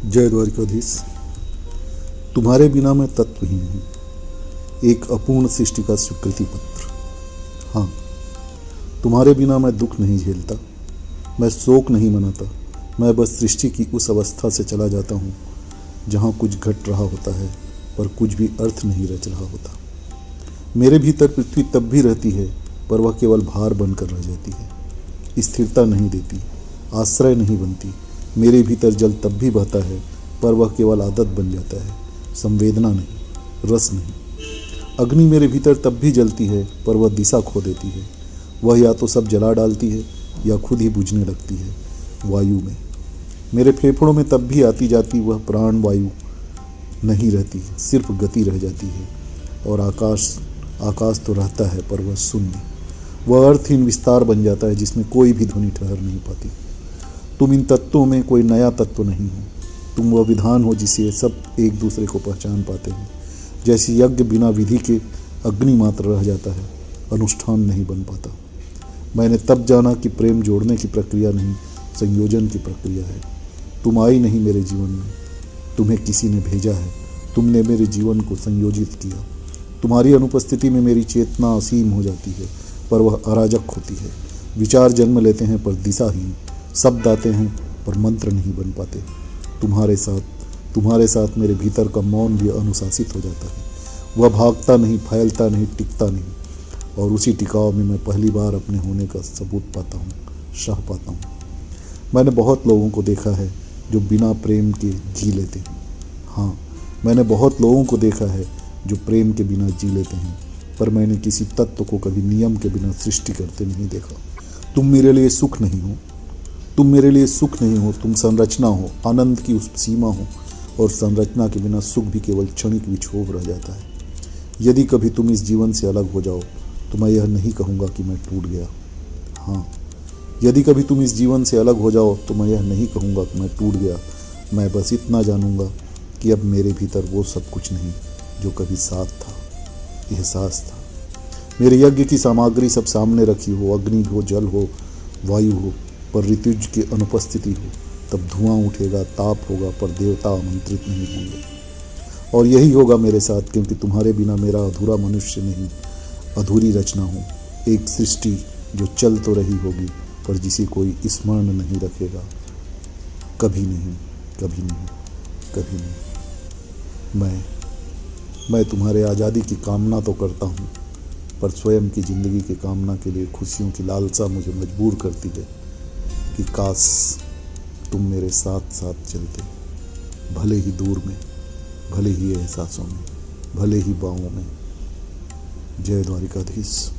जय द्वारिकाधीश। तुम्हारे बिना मैं तत्वहीन हूँ, एक अपूर्ण सृष्टि का स्वीकृति पत्र। हाँ, तुम्हारे बिना मैं दुख नहीं झेलता, मैं शोक नहीं मनाता। मैं बस सृष्टि की उस अवस्था से चला जाता हूँ जहाँ कुछ घट रहा होता है पर कुछ भी अर्थ नहीं रच रहा होता। मेरे भीतर पृथ्वी तब भी रहती है पर वह केवल भार बनकर रह जाती है, स्थिरता नहीं देती, आश्रय नहीं बनती। मेरे भीतर जल तब भी बहता है पर वह केवल आदत बन जाता है, संवेदना नहीं, रस नहीं। अग्नि मेरे भीतर तब भी जलती है पर वह दिशा खो देती है। वह या तो सब जला डालती है या खुद ही बुझने लगती है वायु में। मेरे फेफड़ों में तब भी आती जाती वह प्राण वायु नहीं रहती, सिर्फ गति रह जाती है। और आकाश तो रहता है पर वह शून्य, वह अर्थहीन विस्तार बन जाता है जिसमें कोई भी ध्वनि ठहर नहीं पाती। तुम इन तत्वों में कोई नया तत्व नहीं हो, तुम वह विधान हो जिसे सब एक दूसरे को पहचान पाते हैं। जैसे यज्ञ बिना विधि के अग्नि मात्र रह जाता है, अनुष्ठान नहीं बन पाता। मैंने तब जाना कि प्रेम जोड़ने की प्रक्रिया नहीं, संयोजन की प्रक्रिया है। तुम आई नहीं मेरे जीवन में, तुम्हें किसी ने भेजा है। तुमने मेरे जीवन को संयोजित किया। तुम्हारी अनुपस्थिति में मेरी चेतना असीम हो जाती है पर वह अराजक होती है। विचार जन्म लेते हैं पर दिशाहीन, शब्द आते हैं पर मंत्र नहीं बन पाते। तुम्हारे साथ मेरे भीतर का मौन भी अनुशासित हो जाता है। वह भागता नहीं, फैलता नहीं, टिकता नहीं। और उसी टिकाव में मैं पहली बार अपने होने का सबूत पाता हूँ, शाह पाता हूँ। मैंने बहुत लोगों को देखा है जो बिना प्रेम के जी लेते हैं। हाँ, मैंने बहुत लोगों को देखा है जो प्रेम के बिना जी लेते हैं, पर मैंने किसी तत्व को कभी नियम के बिना सृष्टि करते नहीं देखा। तुम मेरे लिए सुख नहीं हो, तुम मेरे लिए सुख नहीं हो, तुम संरचना हो, आनंद की उस सीमा हो। और संरचना के बिना सुख भी केवल क्षणिक विक्षोभ रह जाता है। यदि कभी तुम इस जीवन से अलग हो जाओ तो मैं यह नहीं कहूँगा कि मैं टूट गया। हाँ, यदि कभी तुम इस जीवन से अलग हो जाओ तो मैं यह नहीं कहूँगा कि मैं टूट गया। मैं बस इतना जानूँगा कि अब मेरे भीतर वो सब कुछ नहीं जो कभी साथ था, एहसास था। मेरे यज्ञ की सामग्री सब सामने रखी हो, अग्नि हो, जल हो, वायु हो, पर ऋतुज की अनुपस्थिति हो, तब धुआं उठेगा, ताप होगा, पर देवता आमंत्रित नहीं होंगे। और यही होगा मेरे साथ, क्योंकि तुम्हारे बिना मेरा अधूरा मनुष्य नहीं, अधूरी रचना हूँ। एक सृष्टि जो चल तो रही होगी पर जिसे कोई स्मरण नहीं रखेगा। कभी नहीं, कभी नहीं, कभी नहीं। मैं तुम्हारे आज़ादी की कामना तो करता हूँ, पर स्वयं की ज़िंदगी की कामना के लिए खुशियों की लालसा मुझे मजबूर करती है कि काश तुम मेरे साथ साथ चलते, भले ही दूर में, भले ही एहसासों में, भले ही बाहों में। जय द्वारिकाधीश।